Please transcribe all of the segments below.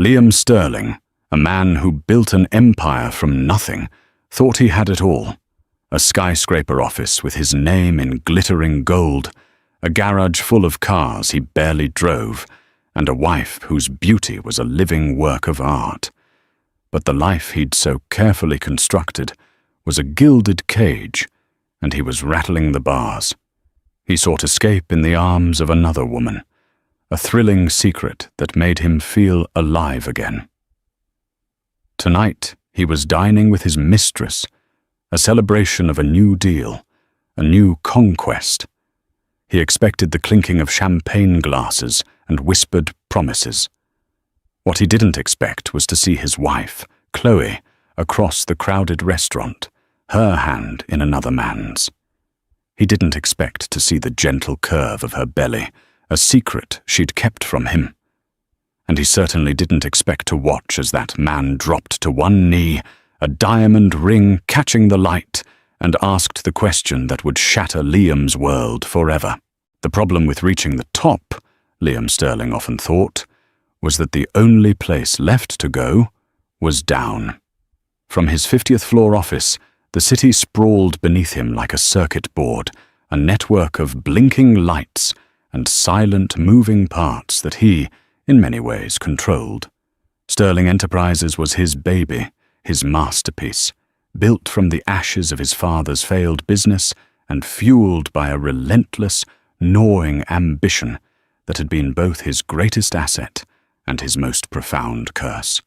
Liam Sterling, a man who built an empire from nothing, thought he had it all. A skyscraper office with his name in glittering gold, a garage full of cars he barely drove, and a wife whose beauty was a living work of art. But the life he'd so carefully constructed was a gilded cage, and he was rattling the bars. He sought escape in the arms of another woman, a thrilling secret that made him feel alive again. Tonight, he was dining with his mistress, a celebration of a new deal, a new conquest. He expected the clinking of champagne glasses and whispered promises. What he didn't expect was to see his wife, Chloe, across the crowded restaurant, her hand in another man's. He didn't expect to see the gentle curve of her belly, a secret she'd kept from him. And he certainly didn't expect to watch as that man dropped to one knee, a diamond ring catching the light, and asked the question that would shatter Liam's world forever. The problem with reaching the top, Liam Sterling often thought, was that the only place left to go was down. From his 50th floor office, the city sprawled beneath him like a circuit board, a network of blinking lights and silent moving parts that he, in many ways, controlled. Sterling Enterprises was his baby, his masterpiece, built from the ashes of his father's failed business and fueled by a relentless, gnawing ambition that had been both his greatest asset and his most profound curse.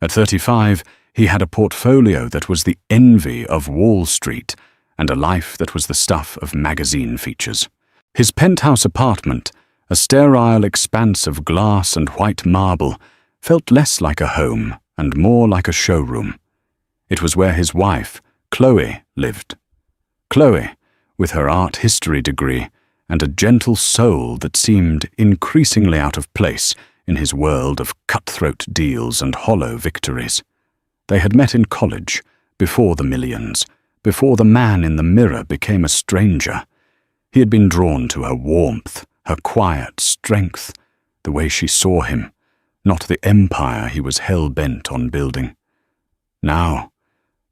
At 35, he had a portfolio that was the envy of Wall Street and a life that was the stuff of magazine features. His penthouse apartment, a sterile expanse of glass and white marble, felt less like a home and more like a showroom. It was where his wife, Chloe, lived. Chloe, with her art history degree and a gentle soul that seemed increasingly out of place in his world of cutthroat deals and hollow victories. They had met in college, before the millions, before the man in the mirror became a stranger. He had been drawn to her warmth, her quiet strength, the way she saw him, not the empire he was hell-bent on building. Now,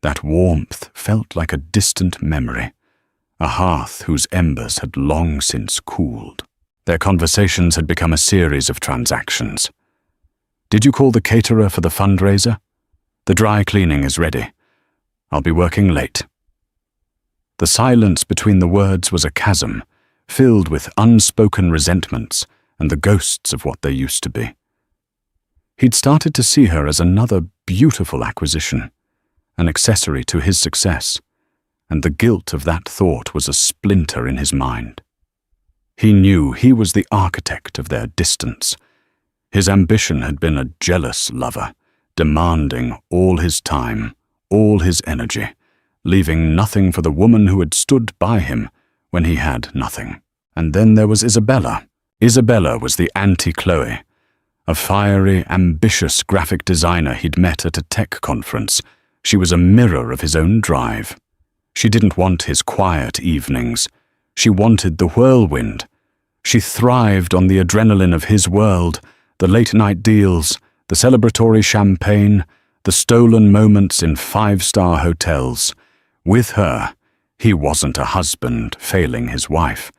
that warmth felt like a distant memory, a hearth whose embers had long since cooled. Their conversations had become a series of transactions. "Did you call the caterer for the fundraiser? The dry cleaning is ready. I'll be working late." The silence between the words was a chasm, filled with unspoken resentments and the ghosts of what they used to be. He'd started to see her as another beautiful acquisition, an accessory to his success, and the guilt of that thought was a splinter in his mind. He knew he was the architect of their distance. His ambition had been a jealous lover, demanding all his time, all his energy, leaving nothing for the woman who had stood by him when he had nothing. And then there was Isabella. Isabella was the anti-Chloe, a fiery, ambitious graphic designer he'd met at a tech conference. She was a mirror of his own drive. She didn't want his quiet evenings. She wanted the whirlwind. She thrived on the adrenaline of his world, the late-night deals, the celebratory champagne, the stolen moments in five-star hotels. With her, he wasn't a husband failing his wife.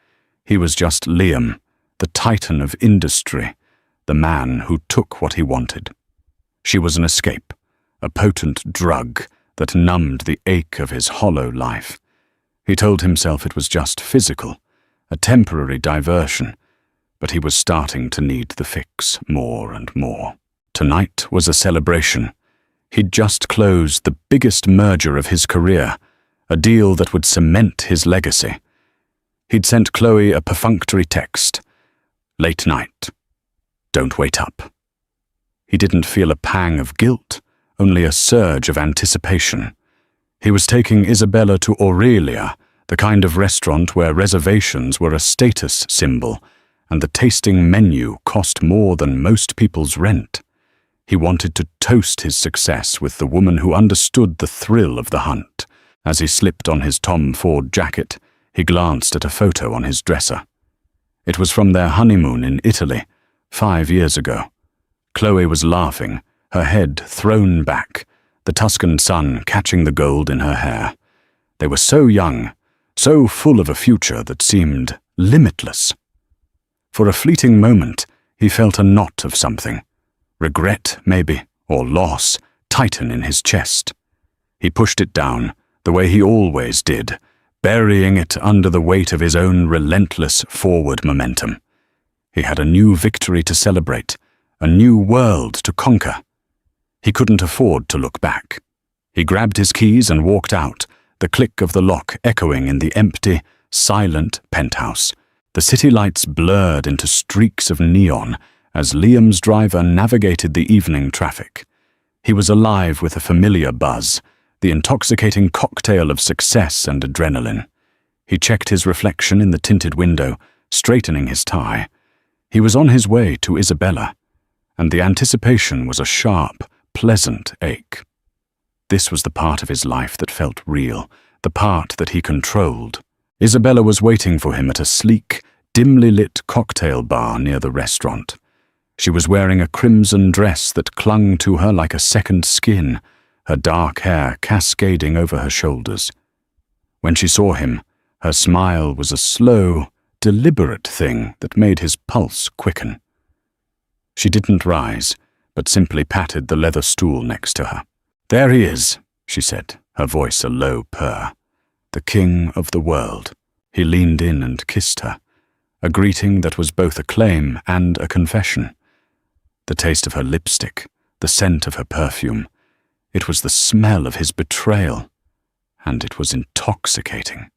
He was just Liam, the titan of industry, the man who took what he wanted. She was an escape, a potent drug that numbed the ache of his hollow life. He told himself it was just physical, a temporary diversion, but he was starting to need the fix more and more. Tonight was a celebration. He'd just closed the biggest merger of his career, a deal that would cement his legacy. He'd sent Chloe a perfunctory text. "Late night. Don't wait up." He didn't feel a pang of guilt, only a surge of anticipation. He was taking Isabella to Aurelia, the kind of restaurant where reservations were a status symbol, and the tasting menu cost more than most people's rent. He wanted to toast his success with the woman who understood the thrill of the hunt. As he slipped on his Tom Ford jacket, he glanced at a photo on his dresser. It was from their honeymoon in Italy, 5 years ago. Chloe was laughing, her head thrown back, the Tuscan sun catching the gold in her hair. They were so young, so full of a future that seemed limitless. For a fleeting moment, he felt a knot of something. Regret, maybe, or loss, tighten in his chest. He pushed it down, the way he always did, burying it under the weight of his own relentless forward momentum. He had a new victory to celebrate, a new world to conquer. He couldn't afford to look back. He grabbed his keys and walked out, the click of the lock echoing in the empty, silent penthouse. The city lights blurred into streaks of neon as Liam's driver navigated the evening traffic. He was alive with a familiar buzz, the intoxicating cocktail of success and adrenaline. He checked his reflection in the tinted window, straightening his tie. He was on his way to Isabella, and the anticipation was a sharp, pleasant ache. This was the part of his life that felt real, the part that he controlled. Isabella was waiting for him at a sleek, dimly lit cocktail bar near the restaurant. She was wearing a crimson dress that clung to her like a second skin, her dark hair cascading over her shoulders. When she saw him, her smile was a slow, deliberate thing that made his pulse quicken. She didn't rise, but simply patted the leather stool next to her. "There he is," she said, her voice a low purr. "The king of the world." He leaned in and kissed her, a greeting that was both a claim and a confession. The taste of her lipstick, the scent of her perfume. It was the smell of his betrayal, and it was intoxicating.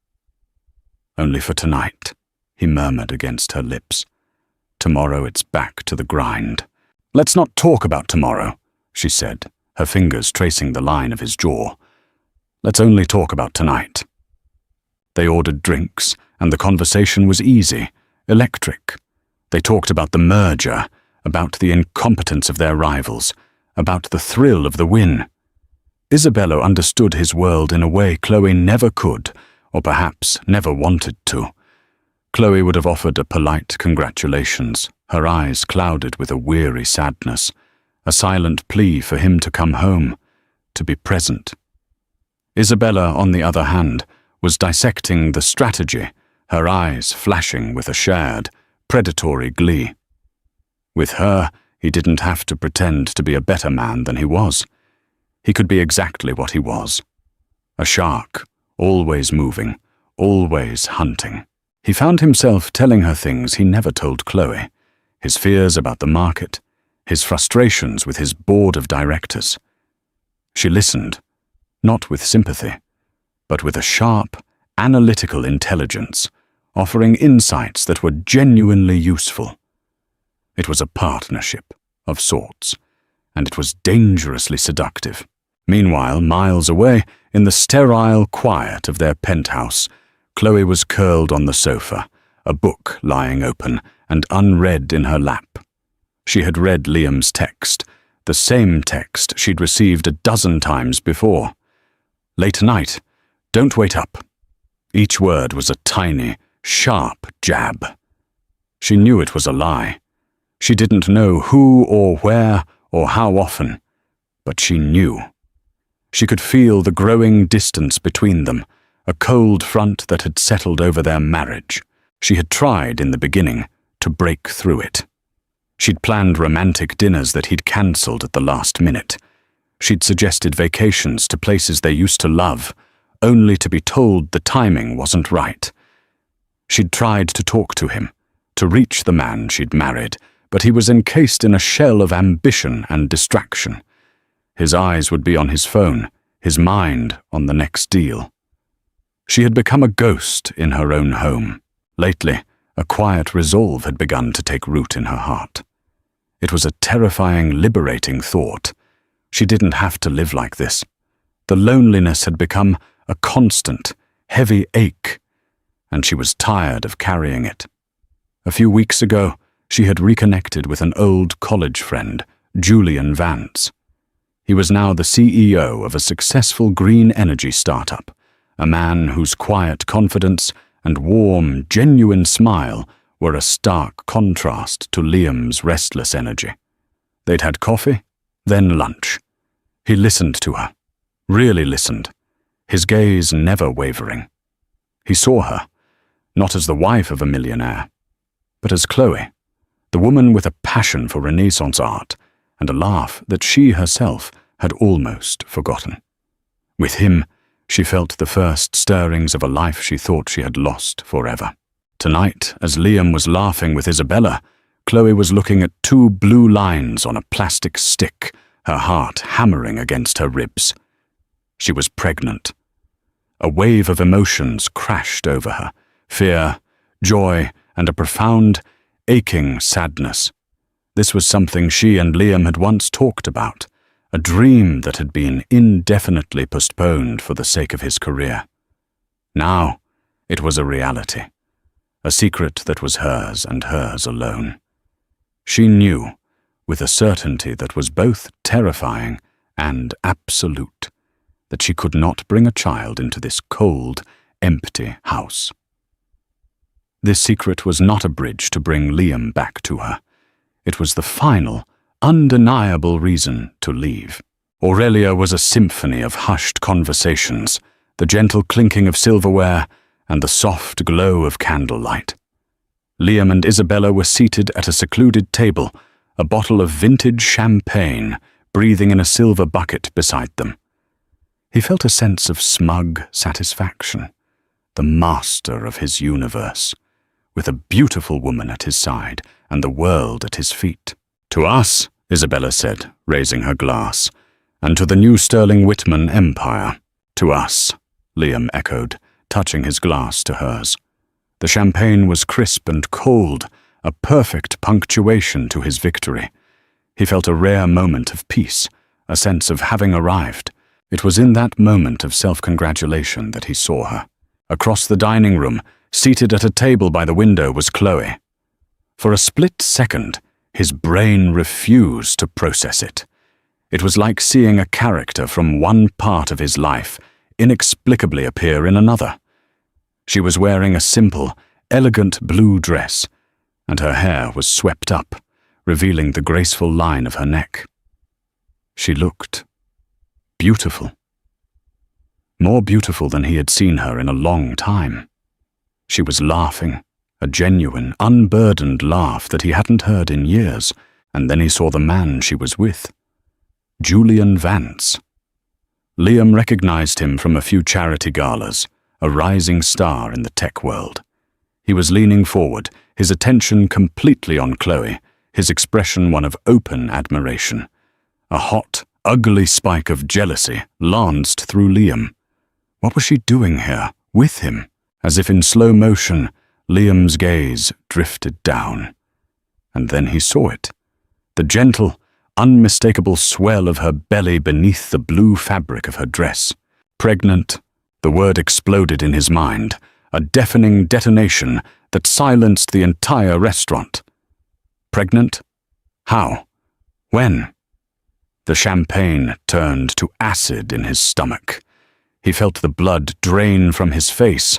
"Only for tonight," he murmured against her lips. "Tomorrow it's back to the grind." "Let's not talk about tomorrow," she said, her fingers tracing the line of his jaw. "Let's only talk about tonight." They ordered drinks, and the conversation was easy, electric. They talked about the merger, about the incompetence of their rivals, about the thrill of the win. Isabella understood his world in a way Chloe never could, or perhaps never wanted to. Chloe would have offered a polite congratulations, her eyes clouded with a weary sadness, a silent plea for him to come home, to be present. Isabella, on the other hand, was dissecting the strategy, her eyes flashing with a shared, predatory glee. With her, he didn't have to pretend to be a better man than he was. He could be exactly what he was. A shark, always moving, always hunting. He found himself telling her things he never told Chloe, his fears about the market, his frustrations with his board of directors. She listened, not with sympathy, but with a sharp, analytical intelligence, offering insights that were genuinely useful. It was a partnership of sorts, and it was dangerously seductive. Meanwhile, miles away, in the sterile quiet of their penthouse, Chloe was curled on the sofa, a book lying open and unread in her lap. She had read Liam's text, the same text she'd received 12 times before. "Late tonight. Don't wait up." Each word was a tiny, sharp jab. She knew it was a lie. She didn't know who or where or how often, but she knew. She could feel the growing distance between them, a cold front that had settled over their marriage. She had tried, in the beginning, to break through it. She'd planned romantic dinners that he'd cancelled at the last minute. She'd suggested vacations to places they used to love, only to be told the timing wasn't right. She'd tried to talk to him, to reach the man she'd married, but he was encased in a shell of ambition and distraction. His eyes would be on his phone, his mind on the next deal. She had become a ghost in her own home. Lately, a quiet resolve had begun to take root in her heart. It was a terrifying, liberating thought. She didn't have to live like this. The loneliness had become a constant, heavy ache, and she was tired of carrying it. A few weeks ago, she had reconnected with an old college friend, Julian Vance. He was now the CEO of a successful green energy startup, a man whose quiet confidence and warm, genuine smile were a stark contrast to Liam's restless energy. They'd had coffee, then lunch. He listened to her, really listened, his gaze never wavering. He saw her, not as the wife of a millionaire, but as Chloe, the woman with a passion for Renaissance art and a laugh that she herself had almost forgotten. With him, she felt the first stirrings of a life she thought she had lost forever. Tonight, as Liam was laughing with Isabella, Chloe was looking at 2 blue lines on a plastic stick, her heart hammering against her ribs. She was pregnant. A wave of emotions crashed over her, fear, joy, and a profound, aching sadness. This was something she and Liam had once talked about, a dream that had been indefinitely postponed for the sake of his career. Now, it was a reality, a secret that was hers and hers alone. She knew, with a certainty that was both terrifying and absolute, that she could not bring a child into this cold, empty house. This secret was not a bridge to bring Liam back to her. It was the final, undeniable reason to leave. Aurelia was a symphony of hushed conversations, the gentle clinking of silverware, and the soft glow of candlelight. Liam and Isabella were seated at a secluded table, a bottle of vintage champagne breathing in a silver bucket beside them. He felt a sense of smug satisfaction, the master of his universe, with a beautiful woman at his side and the world at his feet. "To us," Isabella said, raising her glass, "and to the new Sterling Whitman empire." "To us," Liam echoed, touching his glass to hers. The champagne was crisp and cold, a perfect punctuation to his victory. He felt a rare moment of peace, a sense of having arrived. It was in that moment of self-congratulation that he saw her. Across the dining room, seated at a table by the window, was Chloe. For a split second, his brain refused to process it. It was like seeing a character from one part of his life inexplicably appear in another. She was wearing a simple, elegant blue dress, and her hair was swept up, revealing the graceful line of her neck. She looked beautiful. More beautiful than he had seen her in a long time. She was laughing, a genuine, unburdened laugh that he hadn't heard in years, and then he saw the man she was with. Julian Vance. Liam recognized him from a few charity galas, a rising star in the tech world. He was leaning forward, his attention completely on Chloe, his expression one of open admiration. A hot, ugly spike of jealousy lanced through Liam. What was she doing here, with him? As if in slow motion, Liam's gaze drifted down. And then he saw it. The gentle, unmistakable swell of her belly beneath the blue fabric of her dress. Pregnant. The word exploded in his mind, a deafening detonation that silenced the entire restaurant. Pregnant? How? When? The champagne turned to acid in his stomach. He felt the blood drain from his face.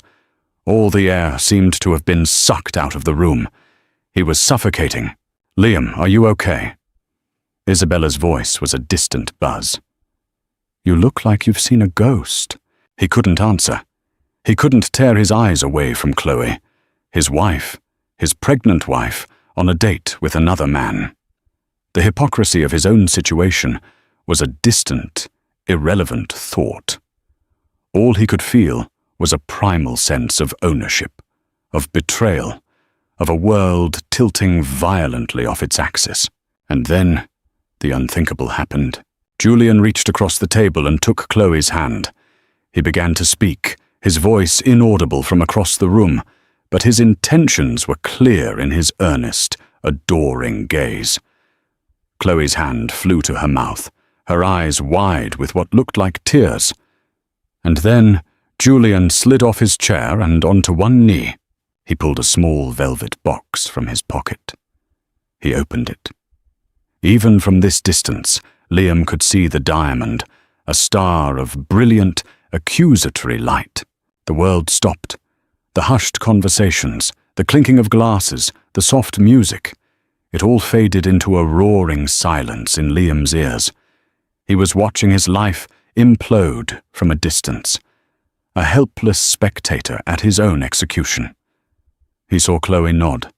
All the air seemed to have been sucked out of the room. He was suffocating. "Liam, are you okay?" Isabella's voice was a distant buzz. "You look like you've seen a ghost." He couldn't answer. He couldn't tear his eyes away from Chloe, his wife, his pregnant wife, on a date with another man. The hypocrisy of his own situation was a distant, irrelevant thought. All he could feel was a primal sense of ownership, of betrayal, of a world tilting violently off its axis. And then, the unthinkable happened. Julian reached across the table and took Chloe's hand. He began to speak, his voice inaudible from across the room, but his intentions were clear in his earnest, adoring gaze. Chloe's hand flew to her mouth, her eyes wide with what looked like tears. And then Julian slid off his chair and onto one knee. He pulled a small velvet box from his pocket. He opened it. Even from this distance, Liam could see the diamond, a star of brilliant, accusatory light. The world stopped. The hushed conversations, the clinking of glasses, the soft music. It all faded into a roaring silence in Liam's ears. He was watching his life implode from a distance, a helpless spectator at his own execution. He saw Chloe nod,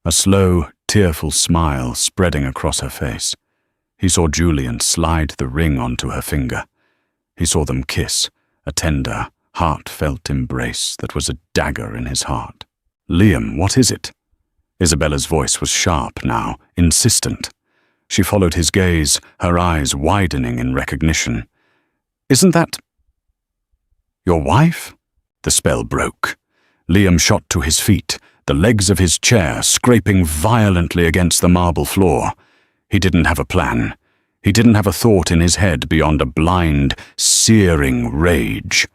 a slow, tearful smile spreading across her face. He saw Julian slide the ring onto her finger. He saw them kiss, a tender, heartfelt embrace that was a dagger in his heart. "Liam, what is it?" Isabella's voice was sharp now, insistent. She followed his gaze, her eyes widening in recognition. "Isn't that your wife?" The spell broke. Liam shot to his feet, the legs of his chair scraping violently against the marble floor. He didn't have a plan. He didn't have a thought in his head beyond a blind, searing rage.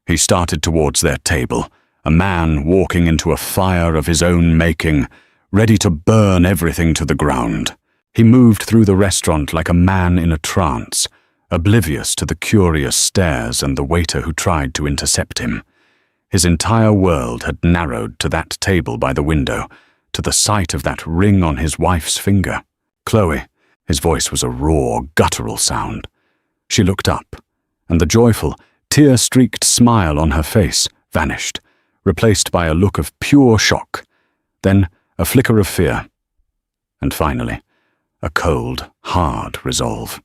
He started towards their table, a man walking into a fire of his own making, ready to burn everything to the ground. He moved through the restaurant like a man in a trance, oblivious to the curious stares and the waiter who tried to intercept him. His entire world had narrowed to that table by the window, to the sight of that ring on his wife's finger. "Chloe," his voice was a raw, guttural sound. She looked up, and the joyful, tear-streaked smile on her face vanished, replaced by a look of pure shock, then a flicker of fear, and finally, a cold, hard resolve.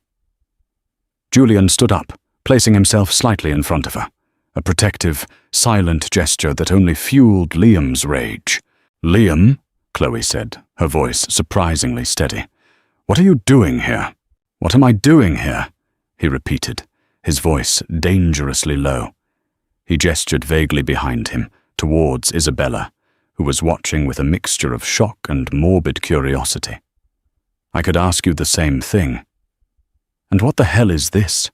Julian stood up, placing himself slightly in front of her, a protective, silent gesture that only fueled Liam's rage. "Liam," Chloe said, her voice surprisingly steady. "What are you doing here?" "What am I doing here?" he repeated, his voice dangerously low. He gestured vaguely behind him, towards Isabella, who was watching with a mixture of shock and morbid curiosity. "I could ask you the same thing. And what the hell is this?"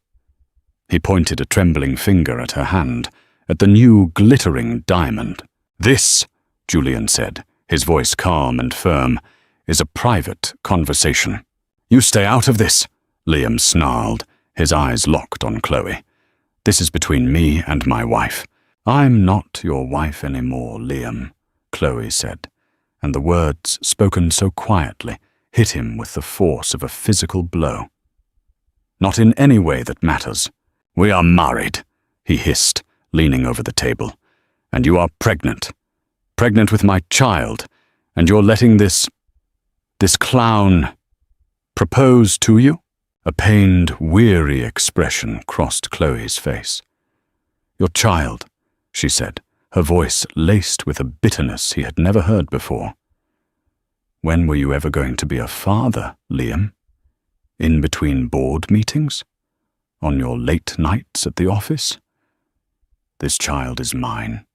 He pointed a trembling finger at her hand, at the new glittering diamond. "This," Julian said, his voice calm and firm, "is a private conversation." "You stay out of this," Liam snarled, his eyes locked on Chloe. "This is between me and my wife." "I'm not your wife anymore, Liam," Chloe said, and the words, spoken so quietly, hit him with the force of a physical blow. "Not in any way that matters. We are married," he hissed, leaning over the table. "And you are pregnant. Pregnant with my child, and you're letting this clown propose to you?" A pained, weary expression crossed Chloe's face. "Your child," she said, her voice laced with a bitterness he had never heard before. "When were you ever going to be a father, Liam? In between board meetings? On your late nights at the office? This child is mine,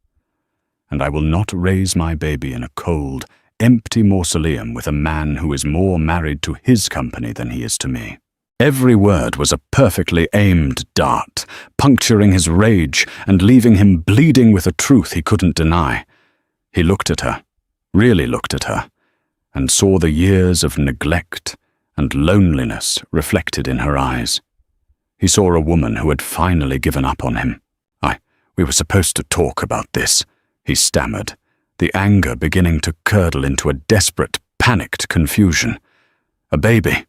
and I will not raise my baby in a cold, empty mausoleum with a man who is more married to his company than he is to me." Every word was a perfectly aimed dart, puncturing his rage and leaving him bleeding with a truth he couldn't deny. He looked at her, really looked at her, and saw the years of neglect and loneliness reflected in her eyes. He saw a woman who had finally given up on him. We were supposed to talk about this," he stammered, the anger beginning to curdle into a desperate, panicked confusion. "A baby.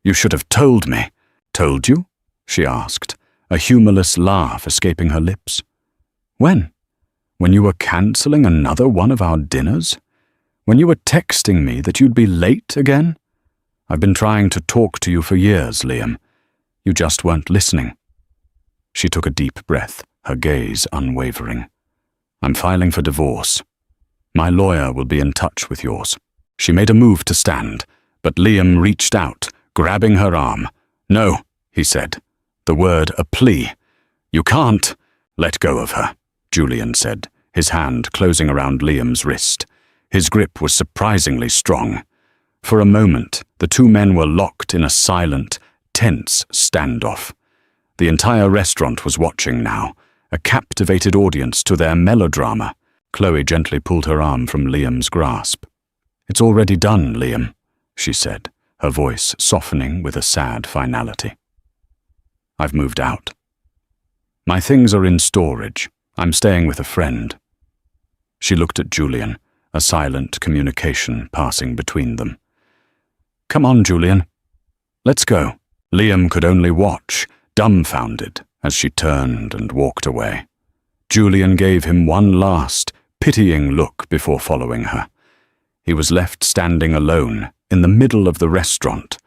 You should have told me." "Told you?" she asked, a humorless laugh escaping her lips. "When? When you were cancelling another one of our dinners? When you were texting me that you'd be late again? I've been trying to talk to you for years, Liam. You just weren't listening." She took a deep breath, her gaze unwavering. "I'm filing for divorce. My lawyer will be in touch with yours." She made a move to stand, but Liam reached out, grabbing her arm. "No," he said, the word a plea. "You can't." "Let go of her," Julian said, his hand closing around Liam's wrist. His grip was surprisingly strong. For a moment, the two men were locked in a silent, tense standoff. The entire restaurant was watching now, a captivated audience to their melodrama. Chloe gently pulled her arm from Liam's grasp. "It's already done, Liam," she said, her voice softening with a sad finality. "I've moved out. My things are in storage. I'm staying with a friend." She looked at Julian, a silent communication passing between them. "Come on, Julian. Let's go." Liam could only watch, dumbfounded, as she turned and walked away. Julian gave him one last, pitying look before following her. He was left standing alone in the middle of the restaurant,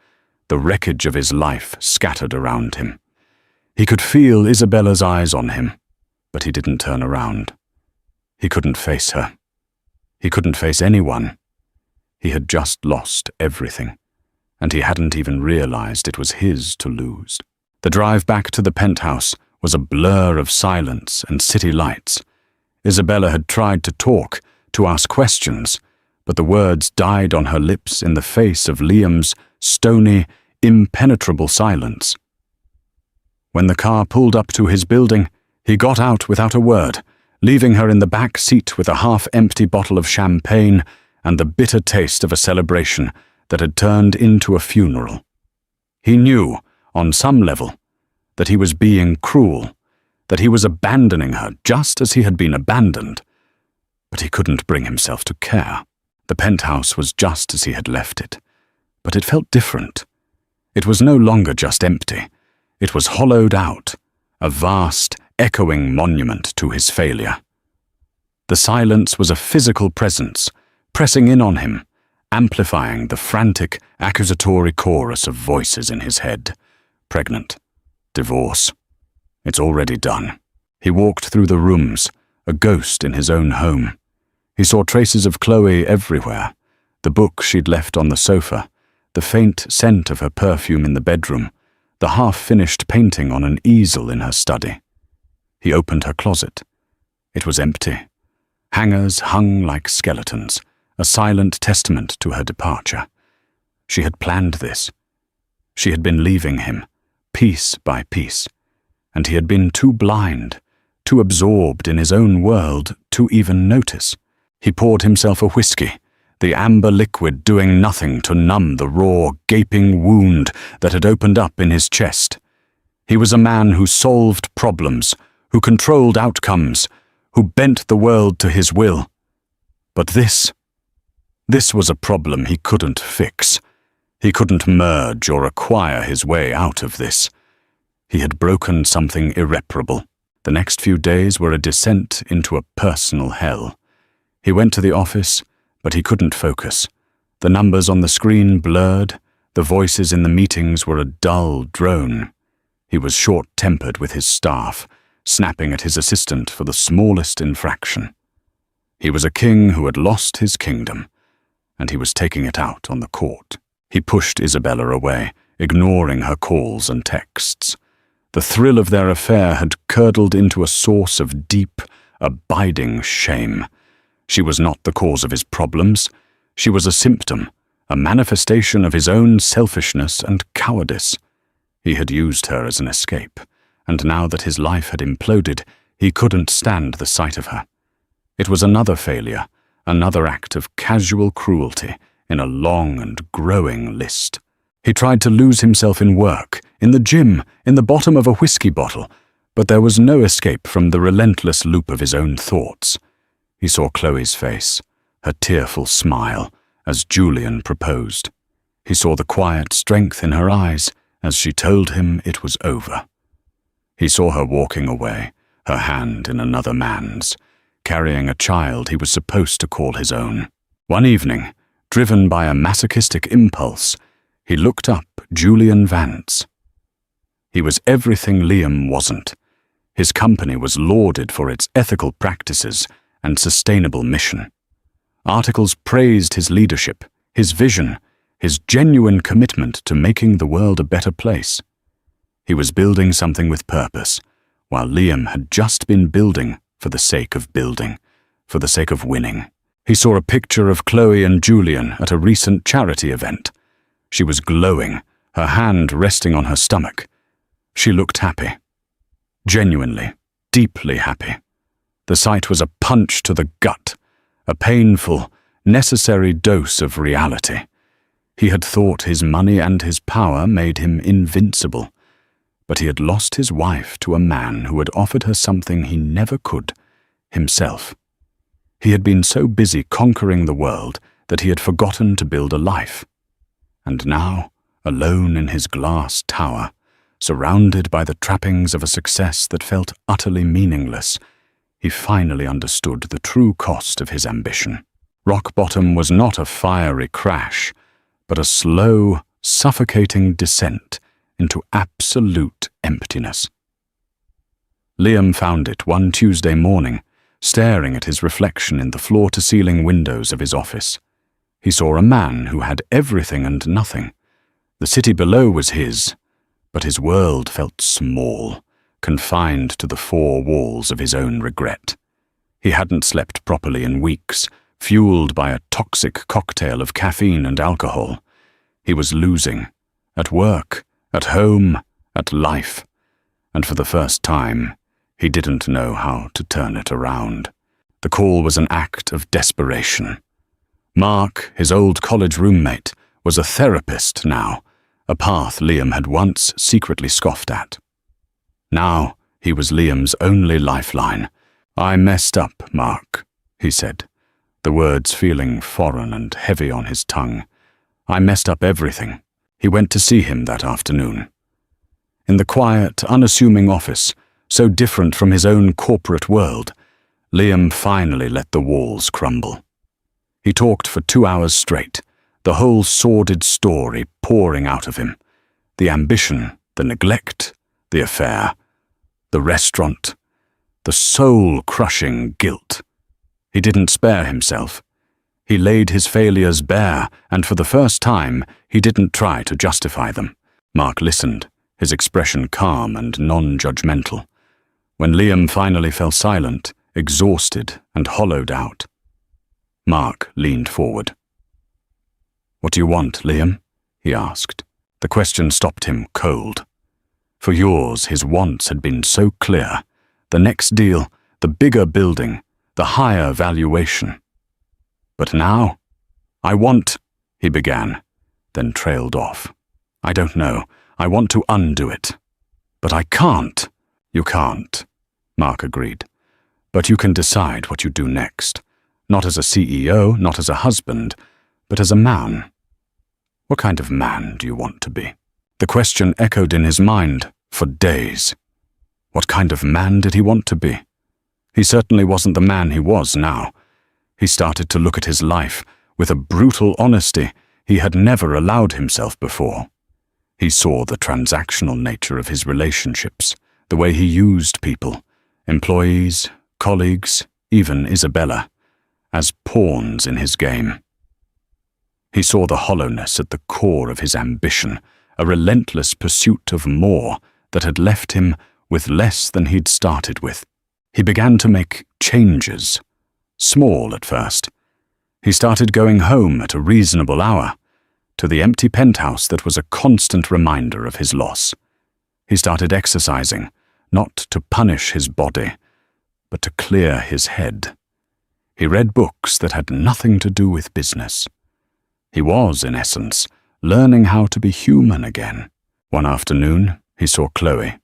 the wreckage of his life scattered around him. He could feel Isabella's eyes on him, but he didn't turn around. He couldn't face her. He couldn't face anyone. He had just lost everything, and he hadn't even realized it was his to lose. The drive back to the penthouse was a blur of silence and city lights. Isabella had tried to talk, to ask questions, but the words died on her lips in the face of Liam's stony, impenetrable silence. When the car pulled up to his building, he got out without a word, leaving her in the back seat with a half-empty bottle of champagne and the bitter taste of a celebration that had turned into a funeral. He knew, on some level, that he was being cruel, that he was abandoning her just as he had been abandoned, but he couldn't bring himself to care. The penthouse was just as he had left it, but it felt different. It was no longer just empty. It was hollowed out, a vast, echoing monument to his failure. The silence was a physical presence, pressing in on him, amplifying the frantic, accusatory chorus of voices in his head. Pregnant. Divorce. It's already done. He walked through the rooms, a ghost in his own home. He saw traces of Chloe everywhere, the book she'd left on the sofa, the faint scent of her perfume in the bedroom, the half-finished painting on an easel in her study. He opened her closet. It was empty. Hangers hung like skeletons, a silent testament to her departure. She had planned this. She had been leaving him, piece by piece, and he had been too blind, too absorbed in his own world to even notice. He poured himself a whiskey, the amber liquid doing nothing to numb the raw, gaping wound that had opened up in his chest. He was a man who solved problems, who controlled outcomes, who bent the world to his will. But this was a problem he couldn't fix. He couldn't merge or acquire his way out of this. He had broken something irreparable. The next few days were a descent into a personal hell. He went to the office, but he couldn't focus. The numbers on the screen blurred. The voices in the meetings were a dull drone. He was short-tempered with his staff, snapping at his assistant for the smallest infraction. He was a king who had lost his kingdom, and he was taking it out on the court. He pushed Isabella away, ignoring her calls and texts. The thrill of their affair had curdled into a source of deep, abiding shame. She was not the cause of his problems. She was a symptom, a manifestation of his own selfishness and cowardice. He had used her as an escape, and now that his life had imploded, he couldn't stand the sight of her. It was another failure, another act of casual cruelty in a long and growing list. He tried to lose himself in work, in the gym, in the bottom of a whiskey bottle, but there was no escape from the relentless loop of his own thoughts. He saw Chloe's face, her tearful smile, as Julian proposed. He saw the quiet strength in her eyes as she told him it was over. He saw her walking away, her hand in another man's, carrying a child he was supposed to call his own. One evening, driven by a masochistic impulse, he looked up Julian Vance. He was everything Liam wasn't. His company was lauded for its ethical practices and sustainable mission. Articles praised his leadership, his vision, his genuine commitment to making the world a better place. He was building something with purpose, while Liam had just been building for the sake of building, for the sake of winning. He saw a picture of Chloe and Julian at a recent charity event. She was glowing, her hand resting on her stomach. She looked happy. Genuinely, deeply happy. The sight was a punch to the gut, a painful, necessary dose of reality. He had thought his money and his power made him invincible, but he had lost his wife to a man who had offered her something he never could, himself. He had been so busy conquering the world that he had forgotten to build a life. And now, alone in his glass tower, surrounded by the trappings of a success that felt utterly meaningless, he finally understood the true cost of his ambition. Rock bottom was not a fiery crash, but a slow, suffocating descent into absolute emptiness. Liam found it one Tuesday morning, staring at his reflection in the floor-to-ceiling windows of his office. He saw a man who had everything and nothing. The city below was his, but his world felt small, confined to the four walls of his own regret. He hadn't slept properly in weeks, fueled by a toxic cocktail of caffeine and alcohol. He was losing, at work, at home, at life, and for the first time, he didn't know how to turn it around. The call was an act of desperation. Mark, his old college roommate, was a therapist now, a path Liam had once secretly scoffed at. Now he was Liam's only lifeline. "I messed up, Mark," he said, the words feeling foreign and heavy on his tongue. "I messed up everything." He went to see him that afternoon. In the quiet, unassuming office, so different from his own corporate world, Liam finally let the walls crumble. He talked for 2 hours straight, the whole sordid story pouring out of him. The ambition, the neglect, the affair, the restaurant, the soul-crushing guilt. He didn't spare himself. He laid his failures bare, and for the first time, he didn't try to justify them. Mark listened, his expression calm and non-judgmental. When Liam finally fell silent, exhausted and hollowed out, Mark leaned forward. "What do you want, Liam?" he asked. The question stopped him cold. For years, his wants had been so clear. The next deal, the bigger building, the higher valuation. But now, "I want," he began, then trailed off. "I don't know. I want to undo it. But I can't." "You can't," Mark agreed. "But you can decide what you do next. Not as a CEO, not as a husband, but as a man. What kind of man do you want to be?" The question echoed in his mind for days. What kind of man did he want to be? He certainly wasn't the man he was now. He started to look at his life with a brutal honesty he had never allowed himself before. He saw the transactional nature of his relationships, the way he used people, employees, colleagues, even Isabella, as pawns in his game. He saw the hollowness at the core of his ambition, a relentless pursuit of more that had left him with less than he'd started with. He began to make changes, small at first. He started going home at a reasonable hour, to the empty penthouse that was a constant reminder of his loss. He started exercising, not to punish his body, but to clear his head. He read books that had nothing to do with business. He was, in essence, learning how to be human again. One afternoon, he saw Chloe.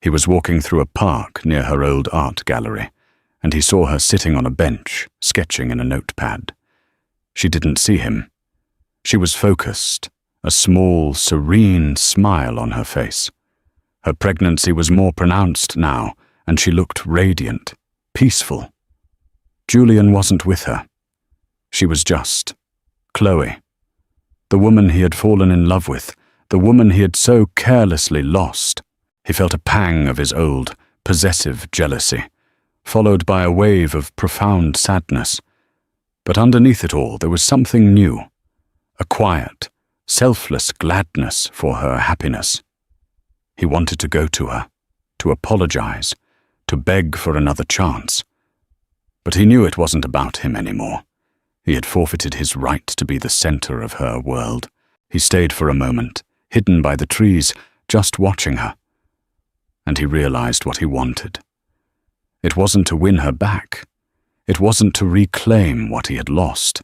He was walking through a park near her old art gallery, and he saw her sitting on a bench, sketching in a notepad. She didn't see him. She was focused, a small, serene smile on her face. Her pregnancy was more pronounced now, and she looked radiant, peaceful. Julian wasn't with her. She was just Chloe, the woman he had fallen in love with, the woman he had so carelessly lost. He felt a pang of his old, possessive jealousy, followed by a wave of profound sadness. But underneath it all, there was something new, a quiet, selfless gladness for her happiness. He wanted to go to her, to apologize, to beg for another chance. But he knew it wasn't about him anymore. He had forfeited his right to be the center of her world. He stayed for a moment, hidden by the trees, just watching her. And he realized what he wanted. It wasn't to win her back. It wasn't to reclaim what he had lost.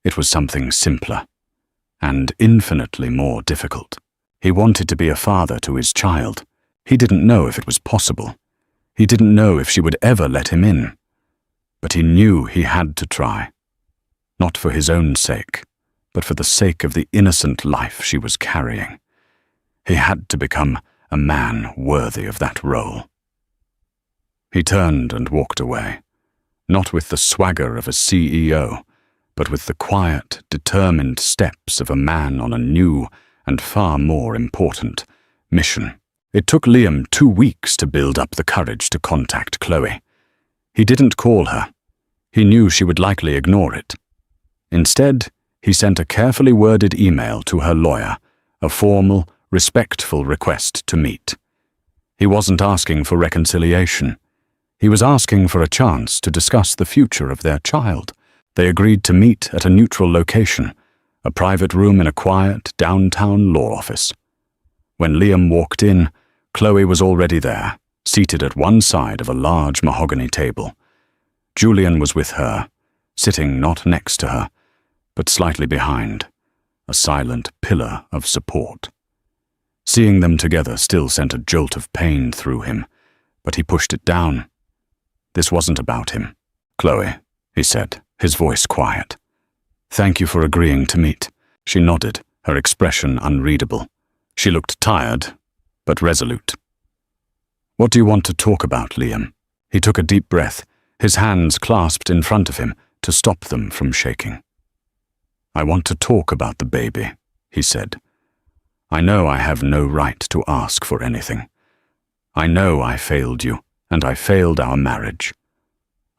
It was something simpler and infinitely more difficult. He wanted to be a father to his child. He didn't know if it was possible. He didn't know if she would ever let him in. But he knew he had to try. Not for his own sake, but for the sake of the innocent life she was carrying. He had to become a man worthy of that role. He turned and walked away, not with the swagger of a CEO, but with the quiet, determined steps of a man on a new and far more important mission. It took Liam 2 weeks to build up the courage to contact Chloe. He didn't call her. He knew she would likely ignore it. Instead, he sent a carefully worded email to her lawyer, a formal, respectful request to meet. He wasn't asking for reconciliation. He was asking for a chance to discuss the future of their child. They agreed to meet at a neutral location, a private room in a quiet, downtown law office. When Liam walked in, Chloe was already there, seated at one side of a large mahogany table. Julian was with her, sitting not next to her, but slightly behind, a silent pillar of support. Seeing them together still sent a jolt of pain through him, but he pushed it down. This wasn't about him. "Chloe," he said, his voice quiet. "Thank you for agreeing to meet." She nodded, her expression unreadable. She looked tired, but resolute. "What do you want to talk about, Liam?" He took a deep breath, his hands clasped in front of him to stop them from shaking. "I want to talk about the baby," he said. "I know I have no right to ask for anything. I know I failed you, and I failed our marriage.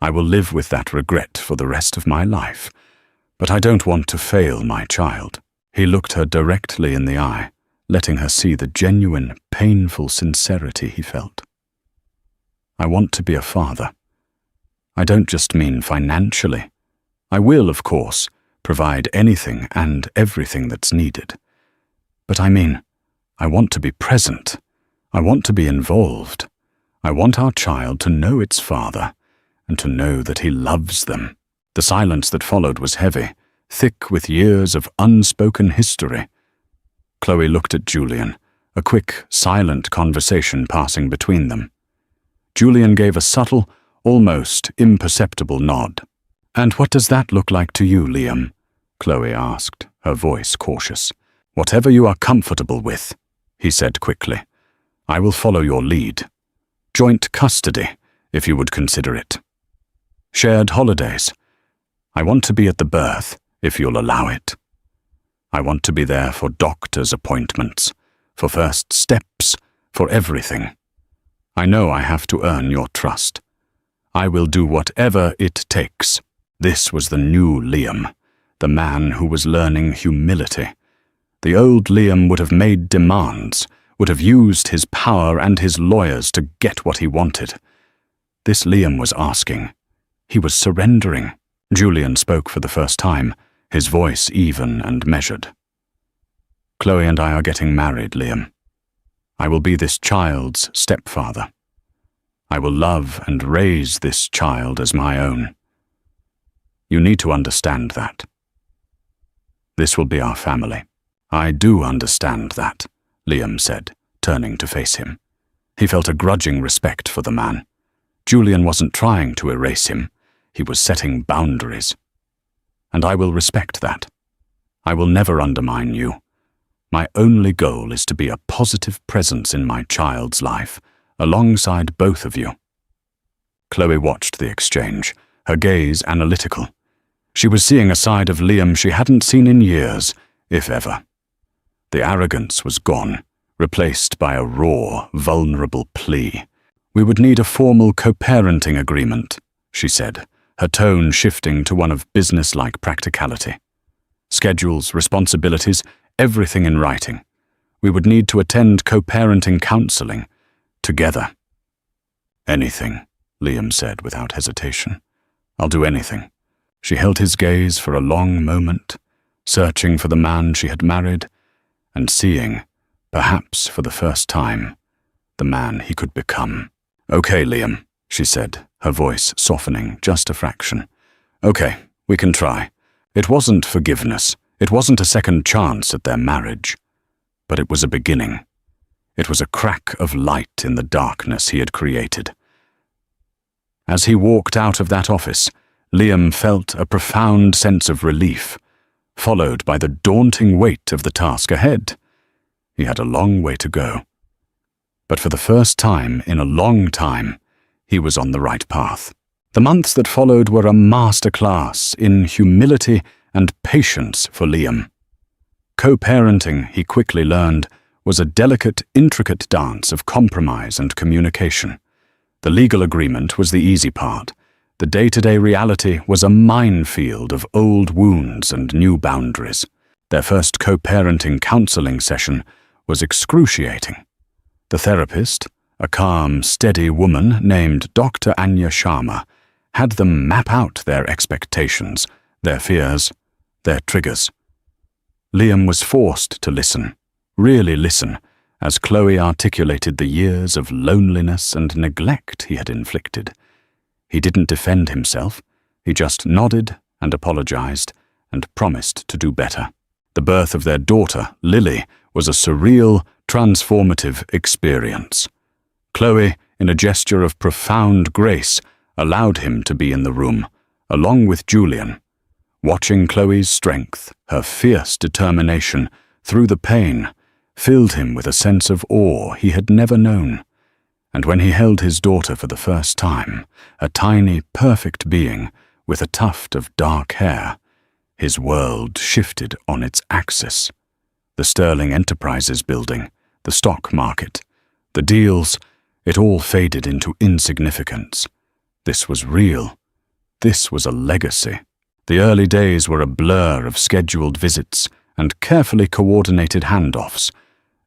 I will live with that regret for the rest of my life, but I don't want to fail my child." He looked her directly in the eye, letting her see the genuine, painful sincerity he felt. "I want to be a father. I don't just mean financially. I will, of course, provide anything and everything that's needed. But I mean, I want to be present. I want to be involved. I want our child to know its father and to know that he loves them." The silence that followed was heavy, thick with years of unspoken history. Chloe looked at Julian, a quick, silent conversation passing between them. Julian gave a subtle, almost imperceptible nod. "And what does that look like to you, Liam?" Chloe asked, her voice cautious. "Whatever you are comfortable with," he said quickly. "I will follow your lead. Joint custody, if you would consider it. Shared holidays. I want to be at the birth, if you'll allow it. I want to be there for doctor's appointments, for first steps, for everything. I know I have to earn your trust. I will do whatever it takes." This was the new Liam, the man who was learning humility. The old Liam would have made demands, would have used his power and his lawyers to get what he wanted. This Liam was asking. He was surrendering. Julian spoke for the first time, his voice even and measured. "Chloe and I are getting married, Liam. I will be this child's stepfather. I will love and raise this child as my own. You need to understand that. This will be our family." "I do understand that," Liam said, turning to face him. He felt a grudging respect for the man. Julian wasn't trying to erase him. He was setting boundaries. "And I will respect that. I will never undermine you. My only goal is to be a positive presence in my child's life, alongside both of you." Chloe watched the exchange, her gaze analytical. She was seeing a side of Liam she hadn't seen in years, if ever. The arrogance was gone, replaced by a raw, vulnerable plea. "We would need a formal co-parenting agreement," she said, her tone shifting to one of business-like practicality. "Schedules, responsibilities, everything in writing. We would need to attend co-parenting counseling, together." "Anything," Liam said without hesitation. "I'll do anything." She held his gaze for a long moment, searching for the man she had married, and seeing, perhaps for the first time, the man he could become. "Okay, Liam," she said, her voice softening just a fraction. "Okay, we can try." It wasn't forgiveness. It wasn't a second chance at their marriage. But it was a beginning. It was a crack of light in the darkness he had created. As he walked out of that office, Liam felt a profound sense of relief, followed by the daunting weight of the task ahead. He had a long way to go. But for the first time in a long time, he was on the right path. The months that followed were a masterclass in humility and patience for Liam. Co-parenting, he quickly learned, was a delicate, intricate dance of compromise and communication. The legal agreement was the easy part. The day-to-day reality was a minefield of old wounds and new boundaries. Their first co-parenting counseling session was excruciating. The therapist, a calm, steady woman named Dr. Anya Sharma, had them map out their expectations, their fears, their triggers. Liam was forced to listen, really listen, as Chloe articulated the years of loneliness and neglect he had inflicted. He didn't defend himself, he just nodded and apologized and promised to do better. The birth of their daughter, Lily, was a surreal, transformative experience. Chloe, in a gesture of profound grace, allowed him to be in the room, along with Julian. Watching Chloe's strength, her fierce determination, through the pain, filled him with a sense of awe he had never known. And when he held his daughter for the first time, a tiny, perfect being with a tuft of dark hair, his world shifted on its axis. The Sterling Enterprises building, the stock market, the deals, it all faded into insignificance. This was real. This was a legacy. The early days were a blur of scheduled visits and carefully coordinated handoffs.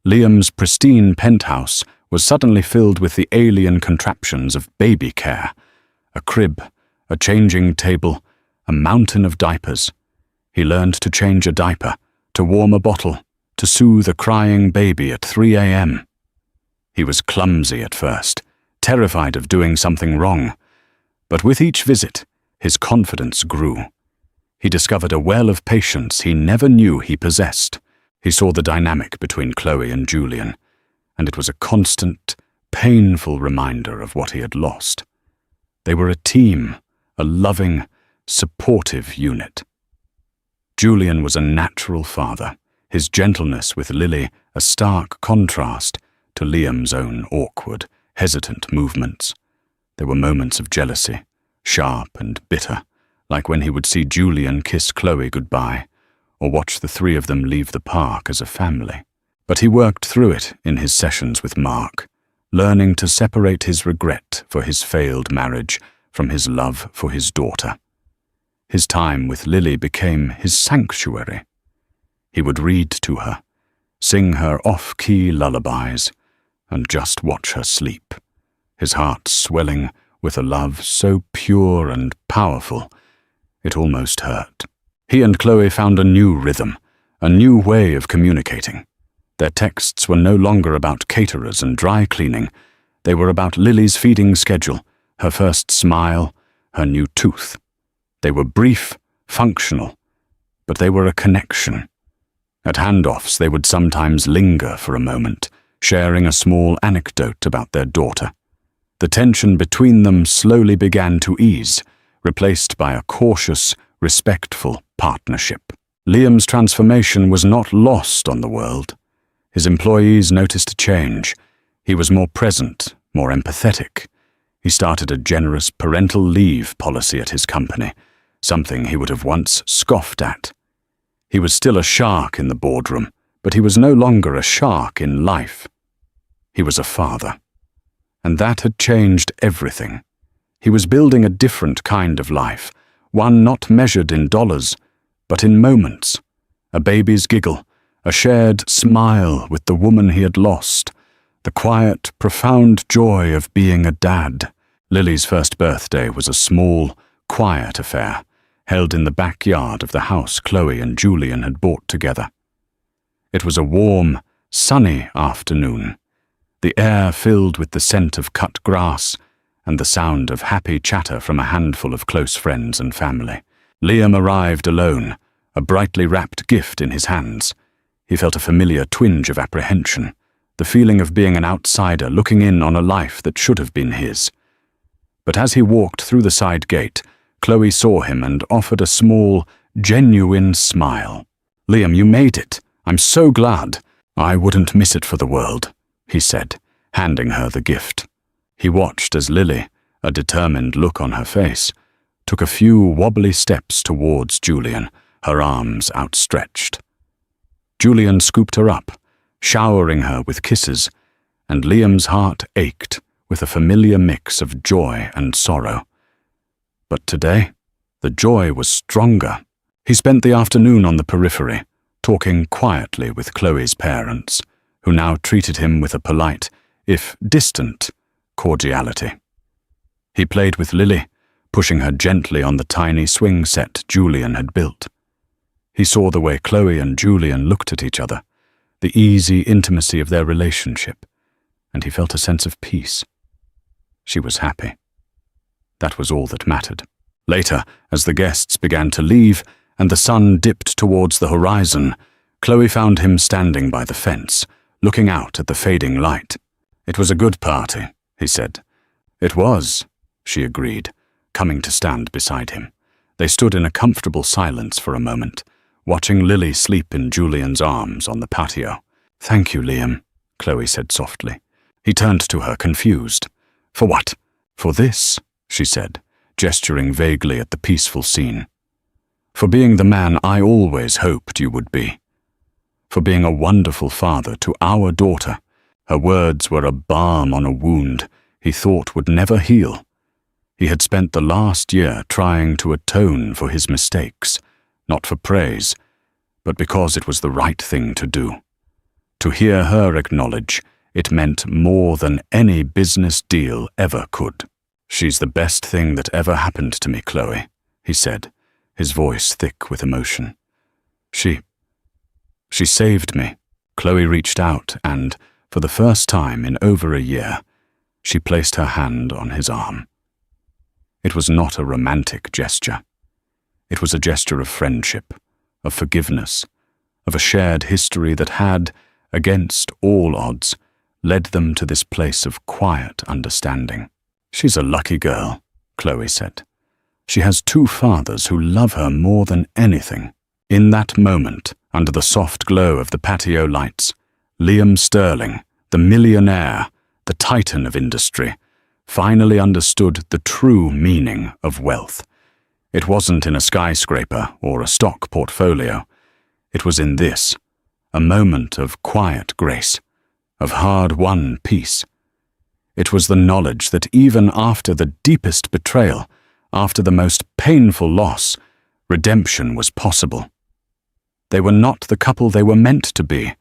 Liam's pristine penthouse was suddenly filled with the alien contraptions of baby care. A crib, a changing table, a mountain of diapers. He learned to change a diaper, to warm a bottle, to soothe a crying baby at 3 a.m. He was clumsy at first, terrified of doing something wrong. But with each visit, his confidence grew. He discovered a well of patience he never knew he possessed. He saw the dynamic between Chloe and Julian, and it was a constant, painful reminder of what he had lost. They were a team, a loving, supportive unit. Julian was a natural father, his gentleness with Lily a stark contrast to Liam's own awkward, hesitant movements. There were moments of jealousy, sharp and bitter, like when he would see Julian kiss Chloe goodbye, or watch the three of them leave the park as a family. But he worked through it in his sessions with Mark, learning to separate his regret for his failed marriage from his love for his daughter. His time with Lily became his sanctuary. He would read to her, sing her off-key lullabies, and just watch her sleep, his heart swelling with a love so pure and powerful, it almost hurt. He and Chloe found a new rhythm, a new way of communicating. Their texts were no longer about caterers and dry cleaning. They were about Lily's feeding schedule, her first smile, her new tooth. They were brief, functional, but they were a connection. At handoffs, they would sometimes linger for a moment, sharing a small anecdote about their daughter. The tension between them slowly began to ease, replaced by a cautious, respectful partnership. Liam's transformation was not lost on the world. His employees noticed a change. He was more present, more empathetic. He started a generous parental leave policy at his company, something he would have once scoffed at. He was still a shark in the boardroom, but he was no longer a shark in life. He was a father. And that had changed everything. He was building a different kind of life, one not measured in dollars, but in moments. A baby's giggle, a shared smile with the woman he had lost, the quiet, profound joy of being a dad. Lily's first birthday was a small, quiet affair, held in the backyard of the house Chloe and Julian had bought together. It was a warm, sunny afternoon, the air filled with the scent of cut grass and the sound of happy chatter from a handful of close friends and family. Liam arrived alone, a brightly wrapped gift in his hands. He felt a familiar twinge of apprehension, the feeling of being an outsider looking in on a life that should have been his. But as he walked through the side gate, Chloe saw him and offered a small, genuine smile. "Liam, you made it. I'm so glad. I wouldn't miss it for the world," he said, handing her the gift. He watched as Lily, a determined look on her face, took a few wobbly steps towards Julian, her arms outstretched. Julian scooped her up, showering her with kisses, and Liam's heart ached with a familiar mix of joy and sorrow. But today, the joy was stronger. He spent the afternoon on the periphery, talking quietly with Chloe's parents, who now treated him with a polite, if distant, cordiality. He played with Lily, pushing her gently on the tiny swing set Julian had built. He saw the way Chloe and Julian looked at each other, the easy intimacy of their relationship, and he felt a sense of peace. She was happy. That was all that mattered. Later, as the guests began to leave and the sun dipped towards the horizon, Chloe found him standing by the fence, looking out at the fading light. "It was a good party," he said. "It was," she agreed, coming to stand beside him. They stood in a comfortable silence for a moment, watching Lily sleep in Julian's arms on the patio. "Thank you, Liam," Chloe said softly. He turned to her, confused. "For what?" "For this," she said, gesturing vaguely at the peaceful scene. "For being the man I always hoped you would be. For being a wonderful father to our daughter." Her words were a balm on a wound he thought would never heal. He had spent the last year trying to atone for his mistakes, not for praise, but because it was the right thing to do. To hear her acknowledge it meant more than any business deal ever could. "She's the best thing that ever happened to me, Chloe," he said, his voice thick with emotion. She saved me." Chloe reached out and, for the first time in over a year, she placed her hand on his arm. It was not a romantic gesture. It was a gesture of friendship, of forgiveness, of a shared history that had, against all odds, led them to this place of quiet understanding. "She's a lucky girl," Chloe said. "She has two fathers who love her more than anything." In that moment, under the soft glow of the patio lights, Liam Sterling, the millionaire, the titan of industry, finally understood the true meaning of wealth. It wasn't in a skyscraper or a stock portfolio. It was in this, a moment of quiet grace, of hard-won peace. It was the knowledge that even after the deepest betrayal, after the most painful loss, redemption was possible. They were not the couple they were meant to be,